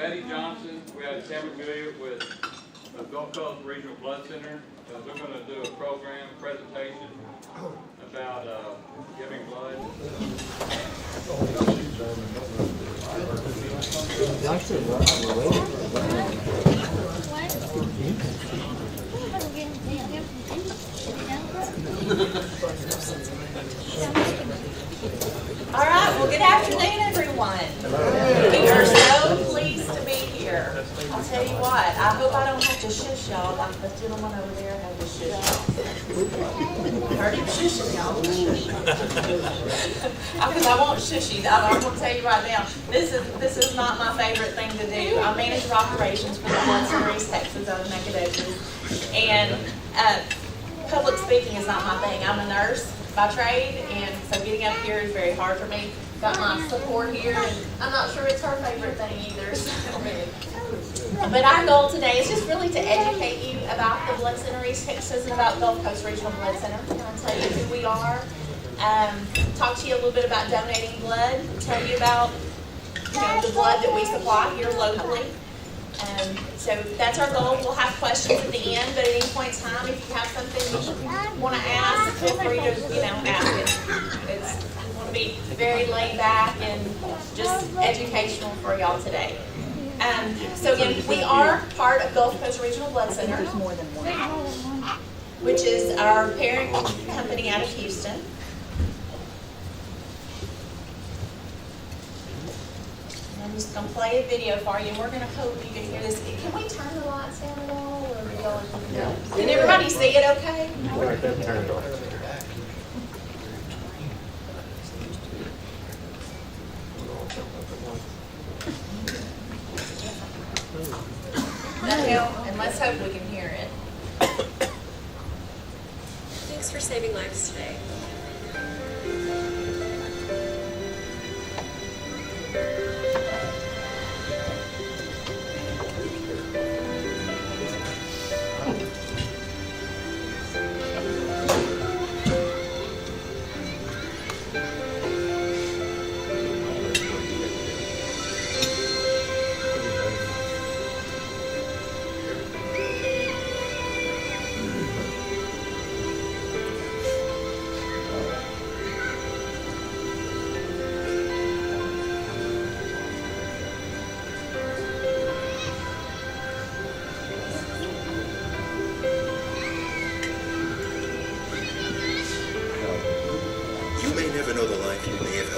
Betty Johnson, we have Kevin Gilliard with the Gulf Coast Regional Blood Center. They're going to do a program presentation about giving blood. All right, well, good afternoon, everyone. We are so pleased to be here. I'll tell you what, I hope I don't have to shush y'all like the gentleman over there had to shush y'all. Heard him shushing y'all. Because I won't shush you. I'm going to tell you right now, this is not my favorite thing to do. I manage operations for the Blood Center East Texas out of Nacogdoches. And public speaking is not my thing. I'm a nurse by trade, and so getting up here is very hard for me. Got my support here, and I'm not sure it's her favorite thing either. So. But our goal today is just really to educate you about the Blood Center East Texas and about Gulf Coast Regional Blood Center. I'm going to tell you who we are, talk to you a little bit about donating blood, tell you about the blood that we supply here locally. So that's our goal. We'll have questions at the end, but at any point in time, if you have something you want to ask, feel free to ask it. I want to be very laid back and just educational for y'all today. So again, we are part of Gulf Coast Regional Blood Center, which is our parent company out of Houston. I'm just going to play a video for you, and we're going to hope you can hear this. Can we turn the lights down at all? Or can everybody see it okay? That help? And let's hope we can hear it. Thanks for saving lives today.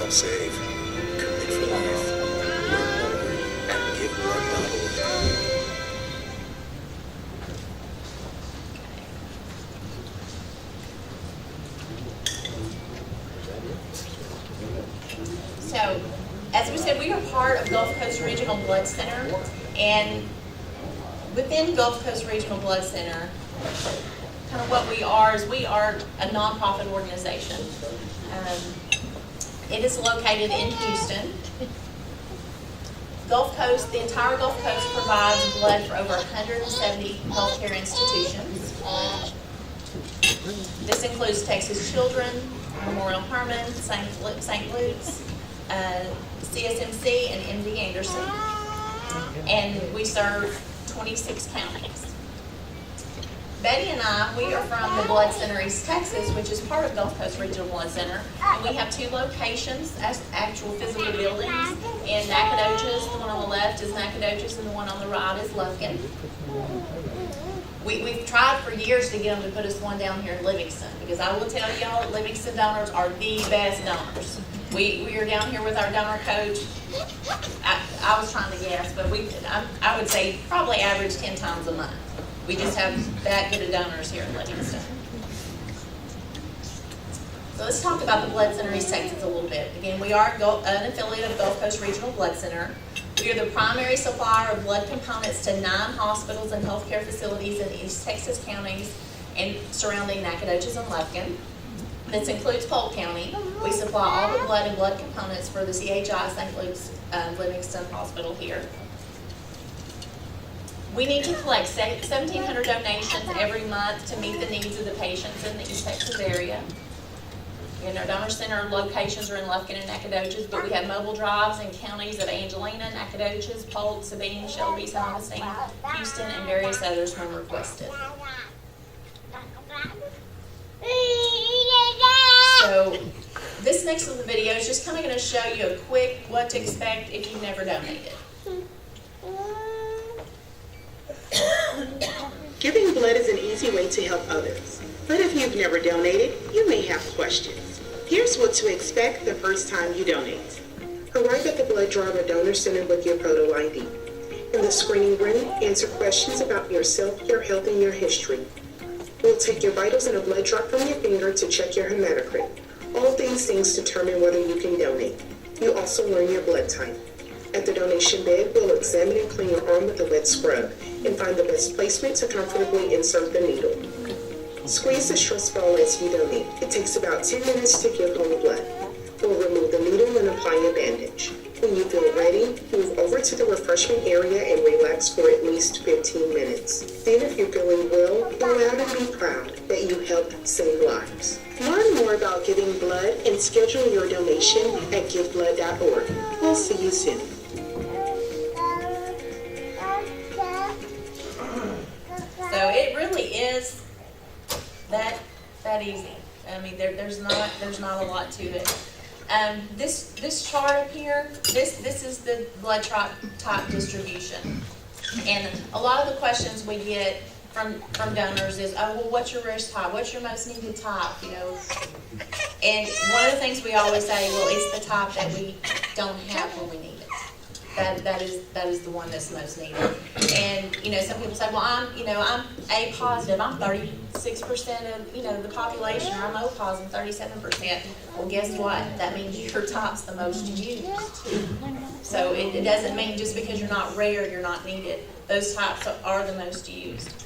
Save, commit for life, learn more, and give blood.org. So, as we said, we are part of Gulf Coast Regional Blood Center, and within Gulf Coast Regional Blood Center, kind of what we are is we are a nonprofit organization. It is located in Houston. Gulf Coast, the entire Gulf Coast provides blood for over 170 healthcare institutions. This includes Texas Children, Memorial Hermann, St. Luke's, CSMC, and MD Anderson. And we serve 26 counties. Betty and I, we are from the Blood Center East Texas, which is part of Gulf Coast Regional Blood Center. And we have two locations, as actual physical buildings. In Nacogdoches, the one on the left is Nacogdoches, and the one on the right is Lufkin. We've tried for years to get them to put us one down here in Livingston, because I will tell y'all, Livingston donors are the best donors. We are down here with our donor coach. I was trying to guess, but I would say probably average 10 times a month. We just have that good of donors here in Livingston. So let's talk about the Blood Center East Texas a little bit. Again, we are an affiliate of Gulf Coast Regional Blood Center. We are the primary supplier of blood components to 9 hospitals and healthcare facilities in East Texas counties and surrounding Nacogdoches and Lufkin. This includes Polk County. We supply all the blood and blood components for the CHI St. Luke's Livingston Hospital here. We need to collect 1,700 donations every month to meet the needs of the patients in the East Texas area. Donor Center locations are in Lufkin and Nacogdoches, but we have mobile drives in counties of Angelina, Nacogdoches, Polk, Sabine, Shelby, St. Augustine, Houston, and various others when requested. So this next little video is just kind of going to show you a quick what to expect if you've never donated. Giving blood is an easy way to help others. But if you've never donated, you may have questions. Here's what to expect the first time you donate. Arrive at the blood drive or donor center with your photo ID. In the screening room, answer questions about yourself, your health, and your history. We'll take your vitals and a blood drop from your finger to check your hematocrit. All these things determine whether you can donate. You also learn your blood type. At the donation bed, we'll examine and clean your arm with a wet scrub and find the best placement to comfortably insert the needle. Squeeze the stress ball as you donate. It takes about 10 minutes to give whole blood. We'll remove the needle and apply a bandage. When you feel ready, move over to the refreshment area and relax for at least 15 minutes. Then if you're feeling well, go out and be proud that you helped save lives. Learn more about giving blood and schedule your donation at giveblood.org. We'll see you soon. So it really is that easy. I mean, there's not a lot to it. This chart up here, this is the blood type distribution, and a lot of the questions we get from donors is, oh, well, what's your risk type? What's your most needed type? And one of the things we always say, well, it's the type that we don't have when we need it. That is the one that's most needed. And some people say, well, I'm A positive. I'm 36% of the population, or I'm O positive, 37%. Well, guess what? That means your type's the most used too. So it doesn't mean just because you're not rare, you're not needed. Those types are the most used.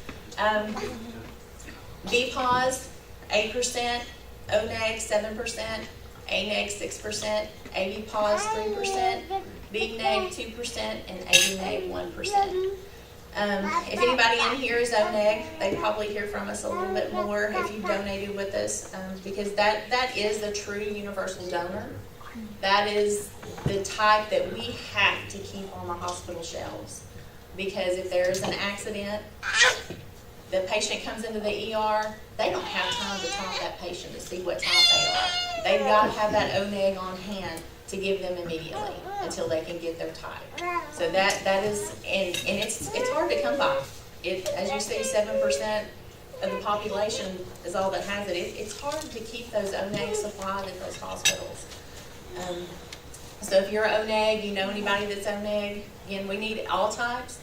B pos, 8%, O neg, 7%, A neg, 6%, AB pos, 3%. B neg 2%, and AB neg 1%. If anybody in here is O neg, they probably hear from us a little bit more if you've donated with us, because that is the true universal donor. That is the type that we have to keep on the hospital shelves, because if there is an accident, the patient comes into the ER, they don't have time to talk that patient to see what type they are. They've got to have that O neg on hand to give them immediately until they can get their type. So that is, and it's hard to come by. As you see, 7% of the population is all that has it. It's hard to keep those O neg supplied at those hospitals. So if you're O neg, you know anybody that's O neg, again, we need all types,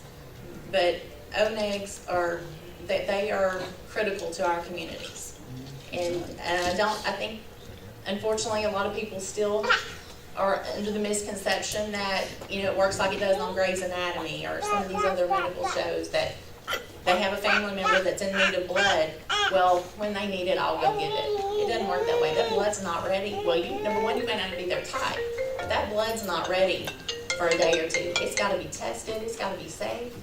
but O negs are critical to our communities. And I think, unfortunately, a lot of people still are under the misconception that it works like it does on Grey's Anatomy or some of these other medical shows, that they have a family member that's in need of blood. Well, when they need it, I'll go get it. It doesn't work that way. That blood's not ready. Well, number one, you may not be their type, but that blood's not ready for a day or two. It's got to be tested. It's got to be safe,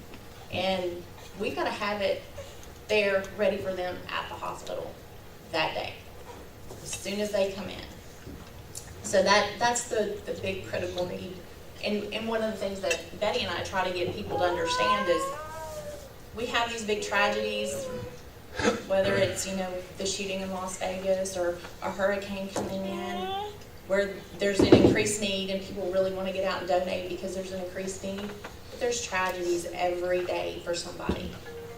and we've got to have it there ready for them at the hospital that day, as soon as they come in. So that's the big critical need. And one of the things that Betty and I try to get people to understand is we have these big tragedies, whether it's, the shooting in Las Vegas or a hurricane coming in, where there's an increased need and people really want to get out and donate because there's an increased need. But there's tragedies every day for somebody.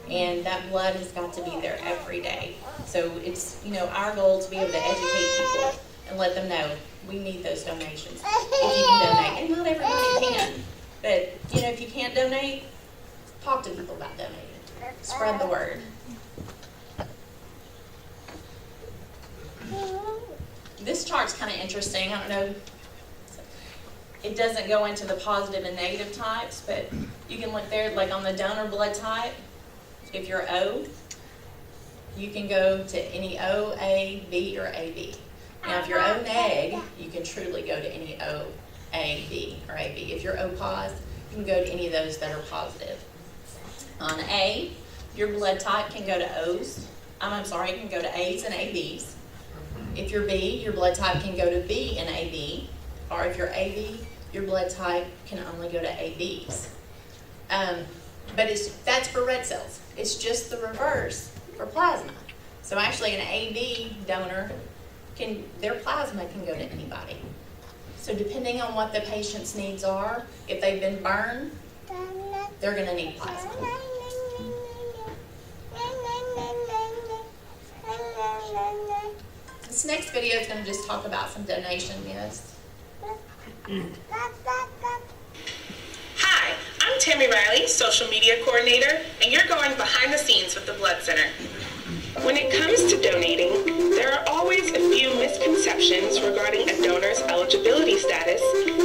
And that blood has got to be there every day. So it's, our goal to be able to educate people and let them know we need those donations if you can donate. And not everybody can. But, if you can't donate, talk to people about donating. Spread the word. This chart's kind of interesting. I don't know. It doesn't go into the positive and negative types, but you can look there, like on the donor blood type. If you're O, you can go to any O, A, B, or AB. Now, if you're O neg, you can truly go to any O, A, B, or AB. If you're O pos, you can go to any of those that are positive. On A, your blood type can go to O's. You can go to A's and AB's. If you're B, your blood type can go to B and AB, or if you're AB, your blood type can only go to ABs. But that's for red cells. It's just the reverse for plasma. So actually an AB donor, their plasma can go to anybody. So depending on what the patient's needs are, if they've been burned, they're going to need plasma. This next video is going to just talk about some donation myths. Hi, I'm Tammy Riley, social media coordinator, and you're going behind the scenes with the Blood Center. When it comes to donating, there are always a few misconceptions regarding a donor's eligibility status,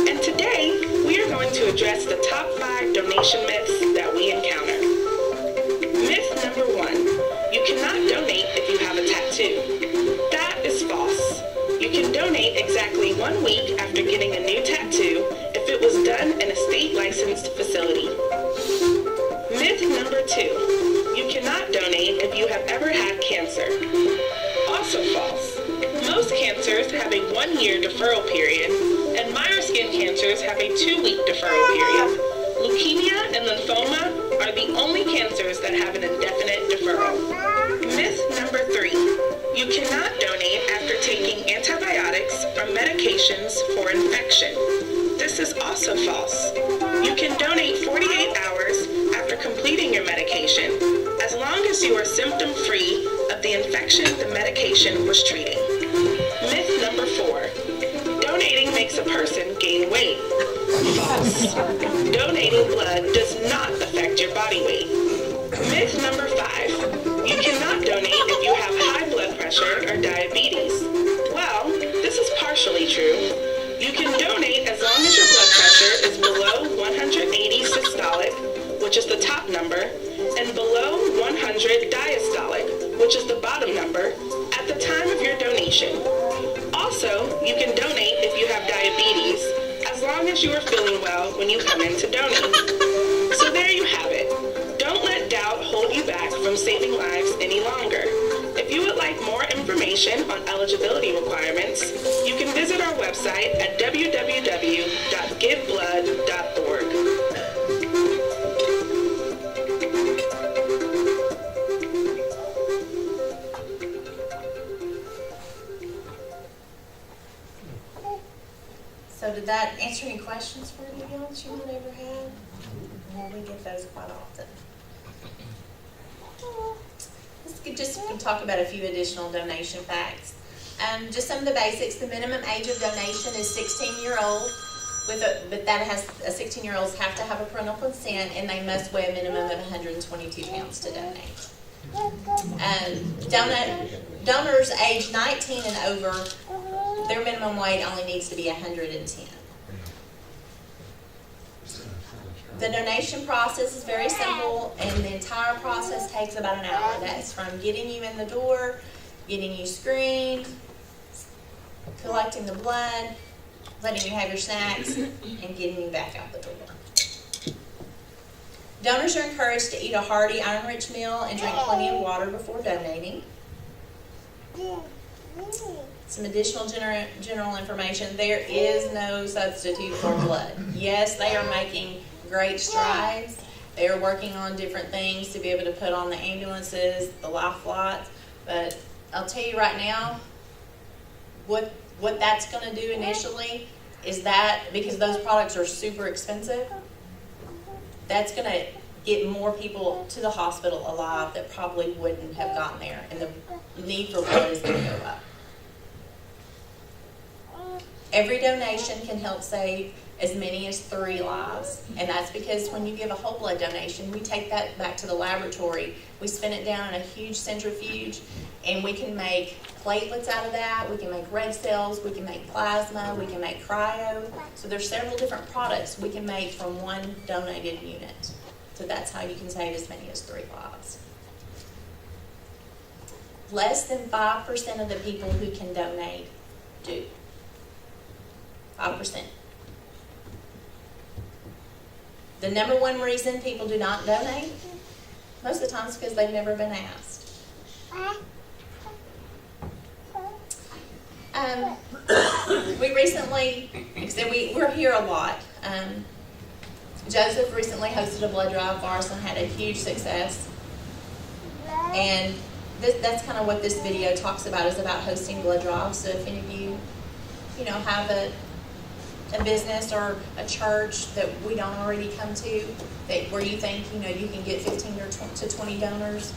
and today we are going to address the top 5 donation myths that we encounter. Myth number 1, you cannot donate if you have a tattoo. That is false. You can donate exactly 1 week after getting a new tattoo if it was done in a state-licensed facility. Myth number 2, you cannot donate if you have ever had cancer. Also false. Most cancers have a 1-year deferral period, and minor skin cancers have a 2-week deferral period. Leukemia and lymphoma are the only cancers that have an indefinite deferral. Myth number 3, you cannot donate after taking antibiotics or medications for infection. This is also false. You can donate 48 hours after completing your medication, as long as you are symptom-free of the infection the medication was treating. Myth number 4, donating makes a person gain weight. False. Donating blood does not affect your body weight. Myth number 5, you cannot donate if you have high blood pressure or diabetes. Well, this is partially true. You can donate as long as your blood pressure is below 180 systolic, which is the top number, and below 100 diastolic, which is the bottom number, at the time of your donation. Also, you can donate if you have diabetes, as long as you are feeling well when you come in to donate. So there you have it. Don't let doubt hold you back from saving lives any longer. If you would like more information on eligibility requirements, you can visit our website at www.giveblood.org. So did that answer any questions for you guys you might ever have? Well, we get those quite often. Let's just talk about a few additional donation facts. Just some of the basics. The minimum age of donation is 16-year-old, but that has 16-year-olds have to have a parental consent, and they must weigh a minimum of 122 pounds to donate. Donors age 19 and over, their minimum weight only needs to be 110. The donation process is very simple, and the entire process takes about an hour. That's from getting you in the door, getting you screened, collecting the blood, letting you have your snacks, and getting you back out the door. Donors are encouraged to eat a hearty, iron-rich meal and drink plenty of water before donating. Some additional general information. There is no substitute for blood. Yes, they are making great strides. They are working on different things to be able to put on the ambulances, the life flights. But I'll tell you right now, what that's going to do initially is that, because those products are super expensive, that's going to get more people to the hospital alive that probably wouldn't have gotten there, and the need for blood is going to go up. Every donation can help save as many as 3 lives, and that's because when you give a whole blood donation, we take that back to the laboratory. We spin it down in a huge centrifuge, and we can make platelets out of that, we can make red cells, we can make plasma, we can make cryo. So there's several different products we can make from one donated unit. So that's how you can save as many as 3 lives. Less than 5% of the people who can donate do. 5%. The number one reason people do not donate, most of the time, is because they've never been asked. We recently, like I said, we're here a lot. Joseph recently hosted a blood drive for us and had a huge success. And that's kind of what this video talks about, is about hosting blood drives. So if any of you, have a business or a church that we don't already come to, where you think, you can get 15 to 20 donors,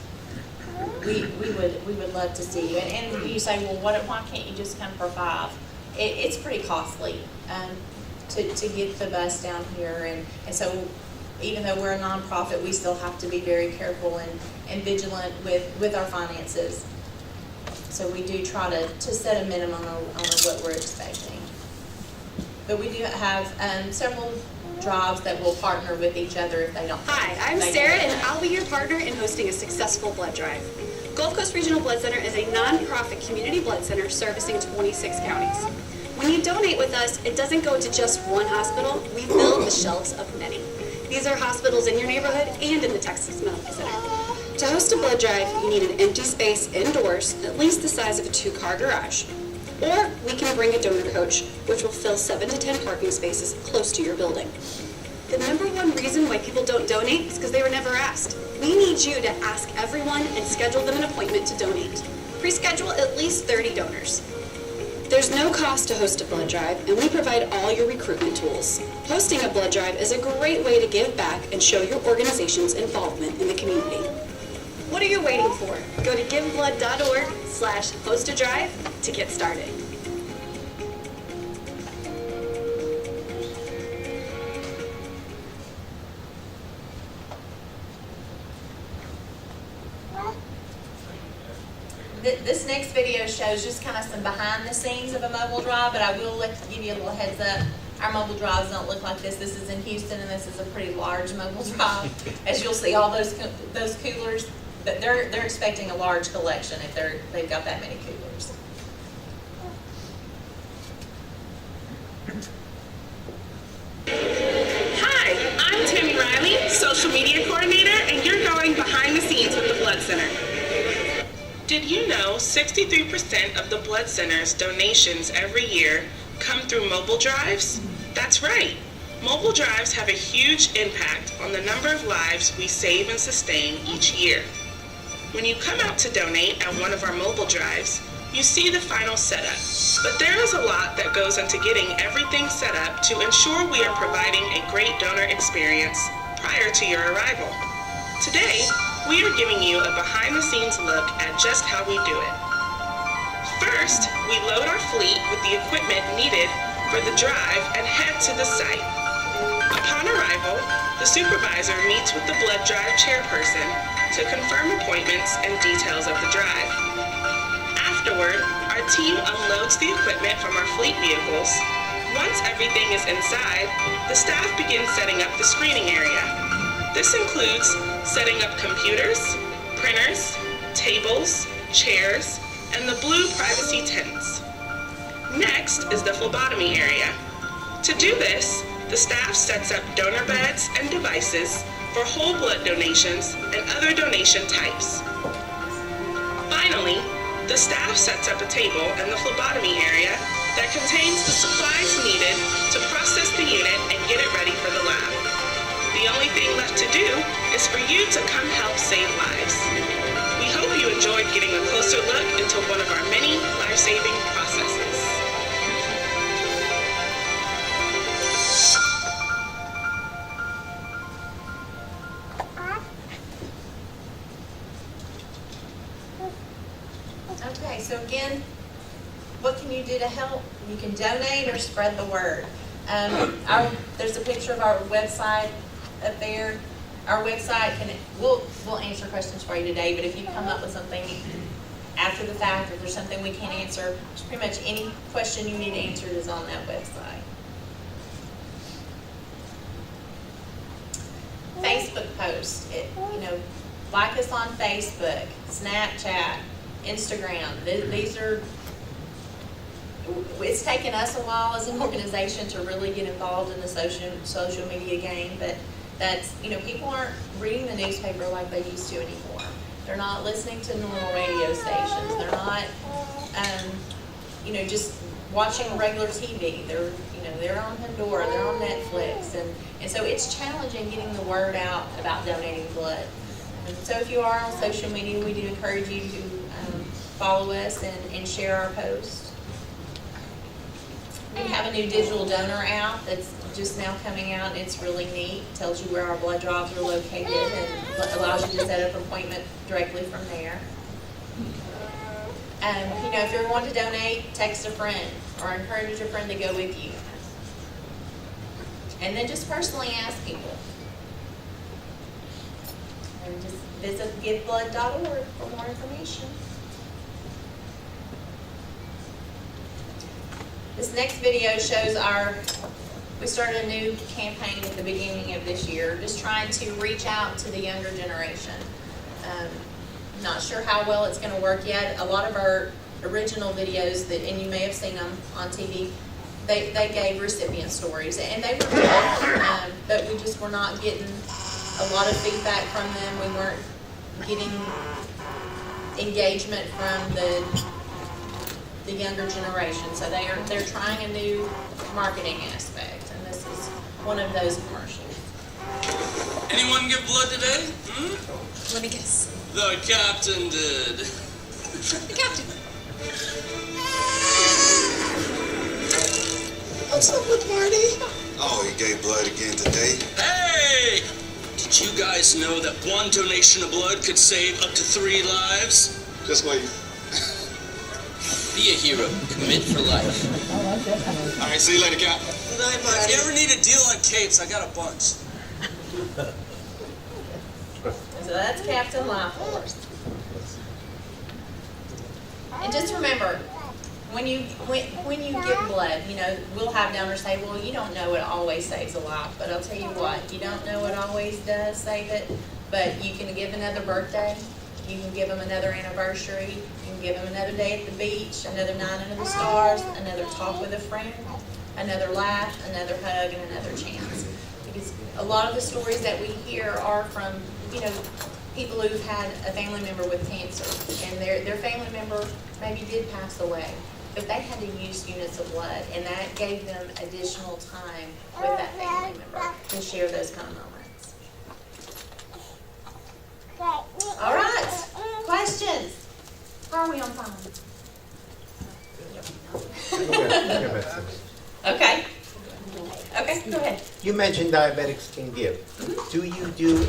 we would love to see you. And you say, well, why can't you just come for 5? It's pretty costly to get the bus down here, and so even though we're a nonprofit, we still have to be very careful and vigilant with our finances. So we do try to set a minimum on what we're expecting. But we do have several drives that will partner with each other if they don't. Hi, I'm Sarah, and I'll be your partner in hosting a successful blood drive. Gulf Coast Regional Blood Center is a non-profit community blood center servicing 26 counties. When you donate with us, it doesn't go to just one hospital. We build the shelves of many. These are hospitals in your neighborhood and in the Texas Medical Center. To host a blood drive, you need an empty space indoors, at least the size of a 2-car garage. Or we can bring a donor coach, which will fill 7 to 10 parking spaces close to your building. The number one reason why people don't donate is because they were never asked. We need you to ask everyone and schedule them an appointment to donate. Pre-schedule at least 30 donors. There's no cost to host a blood drive, and we provide all your recruitment tools. Hosting a blood drive is a great way to give back and show your organization's involvement in the community. What are you waiting for? Go to giveblood.org/host-a-drive to get started. This next video shows just kind of some behind the scenes of a mobile drive, but I will give you a little heads up. Our mobile drives don't look like this. This is in Houston, and this is a pretty large mobile drive. As you'll see, all those coolers, but they're expecting a large collection if they've got that many coolers. Hi, I'm Tammy Riley, social media coordinator, and you're going behind the scenes with the Blood Center. Did you know 63% of the Blood Center's donations every year come through mobile drives? That's right. Mobile drives have a huge impact on the number of lives we save and sustain each year. When you come out to donate at one of our mobile drives, you see the final setup. But there is a lot that goes into getting everything set up to ensure we are providing a great donor experience prior to your arrival. Today, we are giving you a behind-the-scenes look at just how we do it. First, we load our fleet with the equipment needed for the drive and head to the site. Upon arrival, the supervisor meets with the blood drive chairperson to confirm appointments and details of the drive. Afterward, our team unloads the equipment from our fleet vehicles. Once everything is inside, the staff begins setting up the screening area. This includes setting up computers, printers, tables, chairs, and the blue privacy tents. Next is the phlebotomy area. To do this, the staff sets up donor beds and devices for whole blood donations and other donation types. Finally, the staff sets up a table in the phlebotomy area that contains the supplies needed to process the unit and get it ready for the lab. The only thing left to do is for you to come help save lives. We hope you enjoyed getting a closer look into one of our many life-saving processes. Okay, so again, what can you do to help? You can donate or spread the word. There's a picture of our website up there. Our website we'll answer questions for you today, but if you come up with something after the fact, or there's something we can't answer, pretty much any question you need answered is on that website. Facebook posts, like us on Facebook, Snapchat, Instagram. It's taken us a while as an organization to really get involved in the social media game, but that's, people aren't reading the newspaper like they used to anymore. They're not listening to normal radio stations. They're not, just watching regular TV. They're on Pandora, they're on Netflix, and so it's challenging getting the word out about donating blood. And so if you are on social media, we do encourage you to follow us and share our posts. We have a new digital donor app that's just now coming out, and it's really neat. It tells you where our blood drives are located and allows you to set up an appointment directly from there. If you're wanting to donate, text a friend or encourage your friend to go with you. And then just personally ask people. And just visit giveblood.org for more information. This next video shows we started a new campaign at the beginning of this year, just trying to reach out to the younger generation. Not sure how well it's going to work yet. A lot of our original videos, and you may have seen them on TV, they gave recipient stories, and they were good, but we just were not getting a lot of feedback from them. We weren't getting engagement from the younger generation, so they're trying a new marketing aspect, and this is one of those commercials. Anyone give blood today? Let me guess. The captain did. The captain. What's up with Marty? Oh, he gave blood again today. Hey! Did you guys know that one donation of blood could save up to 3 lives? Just wait. Be a hero. Commit for life. All right, see you later, Cap. If you ever need a deal on capes, I got a bunch. So that's Captain Life Force. And just remember, when you give blood, we'll have donors say, well, you don't know it always saves a life, but I'll tell you what, you don't know it always does save it, but you can give another birthday, you can give them another anniversary, you can give them another day at the beach, another night under the stars, another talk with a friend, another laugh, another hug, and another chance. Because a lot of the stories that we hear are from, people who've had a family member with cancer, and their family member maybe did pass away, but they had to use units of blood, and that gave them additional time with that family member to share those kind of moments. All right, questions? How are we on time? Okay. Okay, go ahead. You mentioned diabetics can give. Do you do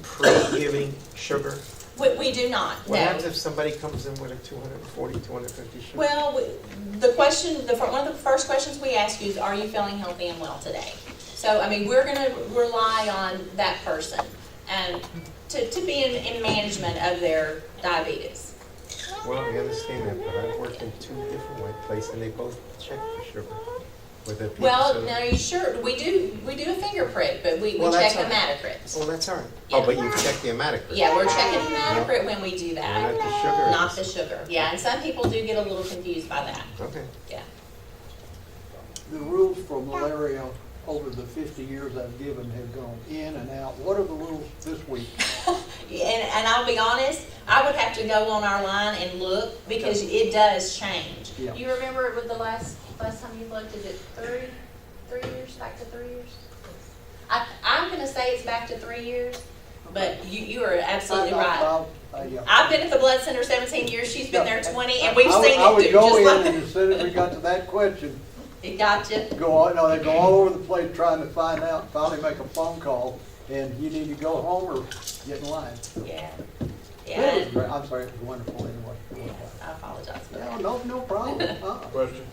pre-giving sugar? We do not, What no. happens if somebody comes in with a 240, 250 sugar? Well, one of the first questions we ask you is, are you feeling healthy and well today? So, we're going to rely on that person to be in management of their diabetes. Well, I understand that, but I've worked in 2 different places, and they both check for sugar. Well, now you sure we do a finger prick, but we check the hematocrit. Oh, that's all right. Yeah. Oh, but you check the hematocrit. Yeah, we're checking hematocrit when we do that. Not the sugar. Not the sugar. Yeah, and some people do get a little confused by that. Okay. Yeah. The rules for malaria over the 50 years I've given have gone in and out. What are the rules this week? And I'll be honest, I would have to go on our line and look because it does change. Yeah. You remember it was the last time you looked, is it 3 years, back to 3 years? I'm going to say it's back to 3 years, but you are absolutely right. Yeah. I've been at the blood center 17 years, she's been there 20, and we've seen I it would do go just in like and as soon as we got to that question, it got you. they go all over the place trying to find out, finally make a phone call, and you need to go home or get in line. Yeah. It Yeah. was great. I'm sorry, it was wonderful anyway. I apologize for that. No problem. Question.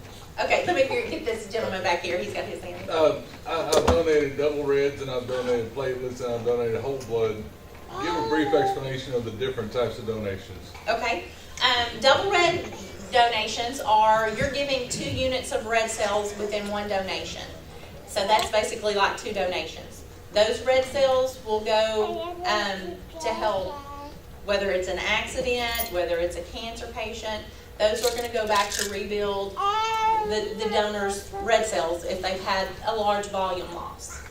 Okay, let me get this gentleman back here. He's got his hand. I've donated double reds, and I've donated platelets, and I've donated whole blood. Give a brief explanation of the different types of donations. Okay. Double red donations are, you're giving 2 units of red cells within 1 donation. So that's basically like 2 donations. Those red cells will go to help, whether it's an accident, whether it's a cancer patient, those are going to go back to rebuild the donor's red cells if they've had a large volume loss.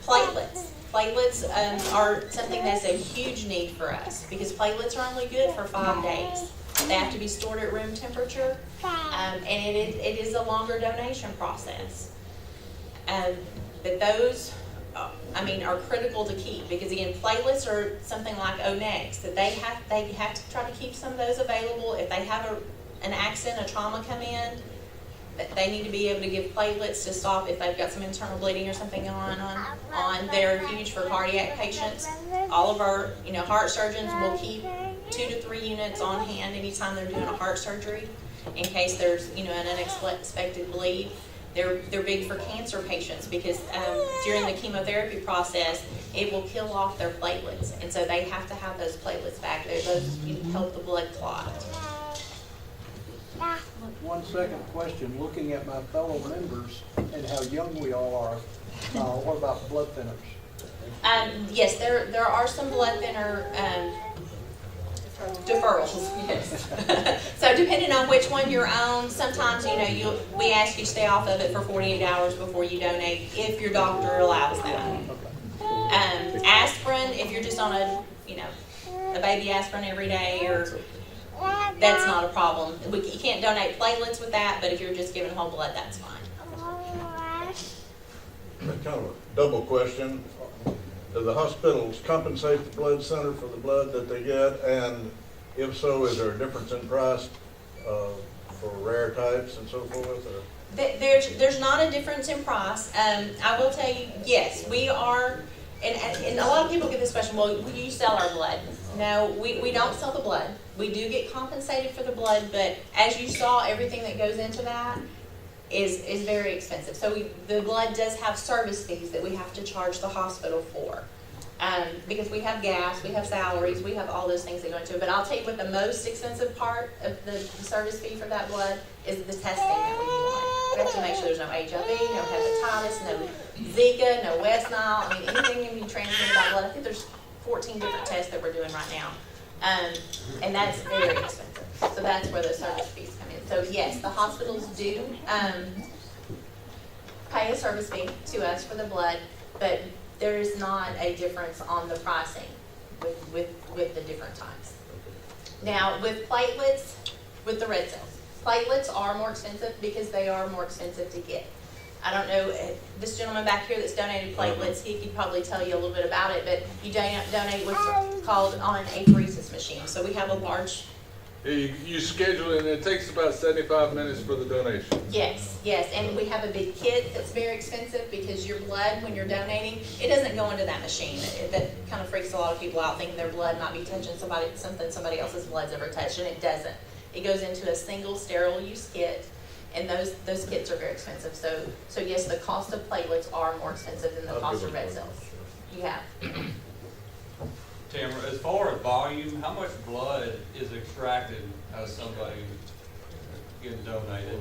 Platelets are something that's a huge need for us because platelets are only good for 5 days. They have to be stored at room temperature, and it is a longer donation process. But those, are critical to keep, because again, platelets are something like O-Nex, that they have to try to keep some of those available. If they have an accident, a trauma come in, they need to be able to give platelets to stop if they've got some internal bleeding or something going on. They're huge for cardiac patients. All of our, heart surgeons will keep 2 to 3 units on hand anytime they're doing a heart surgery, in case there's, an unexpected bleed. They're big for cancer patients, because during the chemotherapy process, it will kill off their platelets, and so they have to have those platelets back there. Those help the blood clot. One second question, looking at my fellow members and how young we all are, what about blood thinners? Yes, there are some blood thinner deferrals, yes. So depending on which one you're on, sometimes, we ask you to stay off of it for 48 hours before you donate, if your doctor allows that. Aspirin, if you're just on a baby aspirin every day, or that's not a problem. You can't donate platelets with that, but if you're just giving whole blood, that's fine. Kind of a double question. Do the hospitals compensate the blood center for the blood that they get? And if so, is there a difference in price for rare types and so forth? Or? There's not a difference in price. I will tell you, yes, we are, and a lot of people get this question, well, do you sell our blood? No, we don't sell the blood. We do get compensated for the blood, but as you saw, everything that goes into that is very expensive. So the blood does have service fees that we have to charge the hospital for. Because we have gas, we have salaries, we have all those things that go into it. But I'll tell you what the most expensive part of the service fee for that blood is the testing that we do. We have to make sure there's no HIV, no hepatitis, no Zika, no West Nile. Anything can be transmitted by blood. I think there's 14 different tests that we're doing right now. And that's very expensive. So that's where the service fees come in. So yes, the hospitals do pay a service fee to us for the blood, but there is not a difference on the pricing with the different types. Now, with platelets, with the red cells, platelets are more expensive because they are more expensive to get. I don't know, this gentleman back here that's donated platelets, he could probably tell you a little bit about it, but you donate what's called on an apheresis machine. So we have a large... You schedule it, and it takes about 75 minutes for the donation. Yes, and we have a big kit that's very expensive, because your blood, when you're donating, it doesn't go into that machine. That kind of freaks a lot of people out, thinking their blood might be touching somebody else's blood's ever touched, and it doesn't. It goes into a single sterile use kit, and those kits are very expensive. So yes, the cost of platelets are more expensive than the cost of red cells. Yeah. Tamara, as far as volume, how much blood is extracted out of somebody getting donated?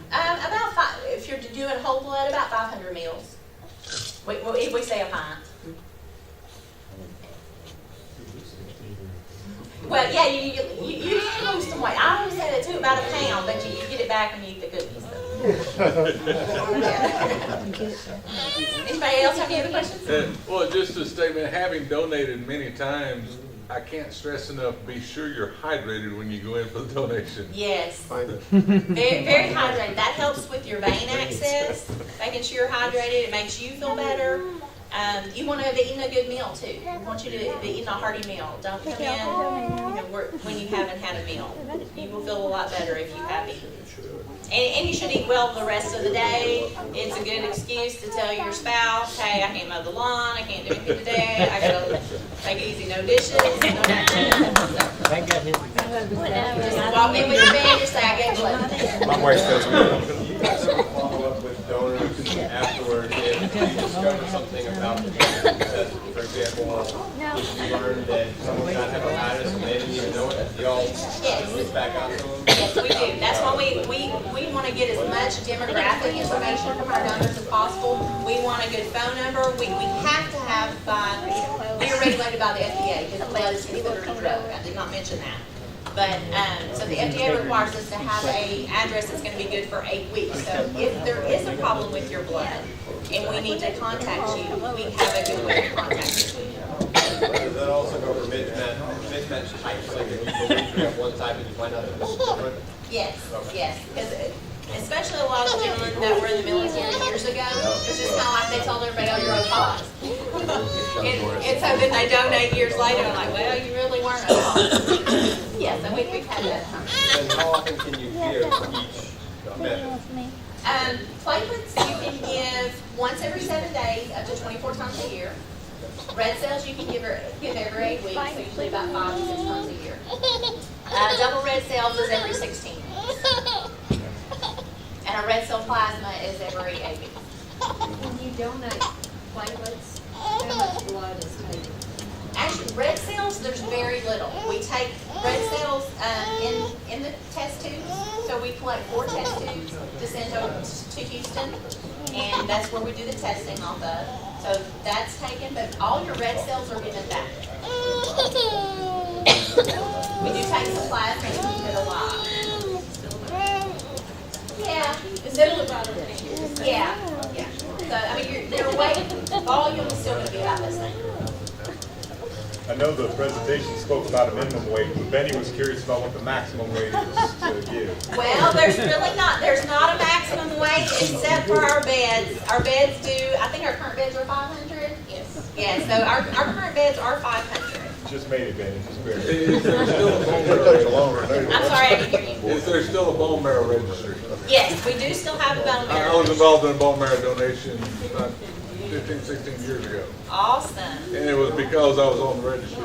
About 5, if you're doing whole blood, about 500 mils. If we say a pint. Well, yeah, you lose some weight. I always say that too, about a pound, but you get it back when you eat the cookies. Anybody else have any other questions? Well, just a statement, having donated many times, I can't stress enough, be sure you're hydrated when you go in for the donation. Yes. Very, very hydrated. That helps with your vein access, making sure you're hydrated. It makes you feel better. You want to be eating a good meal too. We want you to be eating a hearty meal. Don't come in when you haven't had a meal. You will feel a lot better if you have eaten. And you should eat well the rest of the day. It's a good excuse to tell your spouse, hey, I can't mow the lawn, I can't do anything today, I gotta take it easy, no dishes. Just walk in with your bag and say, I gave blood. My wife says follow up with donors afterward if you discover something about the donor. For example, if you learn that someone got hepatitis and they didn't even know it, y'all reach back out to them? Yes, we do. That's why we want to get as much demographic information from our donors as possible. We want a good phone number. We have to have we are regulated by the FDA because blood is considered a drug. I did not mention that. But, so the FDA requires us to have an address that's going to be good for 8 weeks. So if there is a problem with your blood and we need to contact you, we have a good way to contact you. Does that also go for mismatch types? Like if you believe you have one type and you find out that it's different? Yes, yes, because especially a lot of the gentlemen that were in the military years ago, it's just kind of like they told everybody, oh, you're O positive. And so then they donate years later, and like, well, you really weren't O positive. Yes, and we've had that. And how often can you give each method? Platelets you can give once every 7 days, up to 24 times a year. Red cells you can give every 8 weeks, so usually about 5 to 6 times a year. Double red cells is every 16 weeks. And a red cell plasma is every 8 weeks. When you donate platelets, how much blood is taken? Actually, red cells, there's very little. We take red cells in the test tubes, so we collect 4 test tubes to send over to Houston, and that's where we do the testing off of. So that's taken, but all your red cells are given back. We do take some plasma and keep it alive. Yeah. Yeah. So, I mean, their weight, volume is still going to be about the same. I know the presentation spoke about a minimum weight, but Benny was curious about what the maximum weight is to give. Well, there's not a maximum weight except for our beds. Our beds do, I think our current beds are 500? Yes. Yeah, so our current beds are 500. Just made it, Benny, just barely. Is there still a bone marrow? I'm sorry, I didn't hear you. Is there still a bone marrow registry? Yes, we do still have a bone marrow. I was involved in a bone marrow donation about 15, 16 years ago. Awesome. And it was because I was on the registry.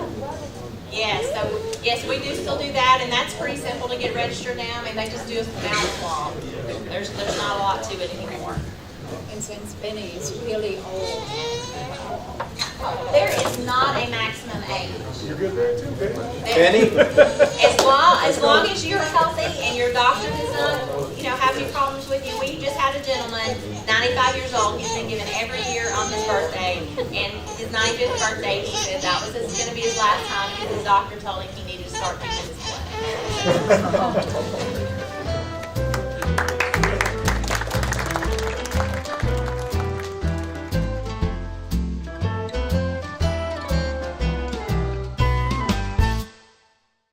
Yes, so yes, we do still do that, and that's pretty simple to get registered now. I mean, they just do a mouth swab. There's not a lot to it anymore. And since Benny is really old, there is not a maximum age. You're good there too, Benny? As long as you're healthy and your doctor does not, have any problems with you. We just had a gentleman, 95 years old. He's been given every year on his birthday, and his 95th birthday, he said that was going to be his last time because his doctor told him he needed to start giving his blood.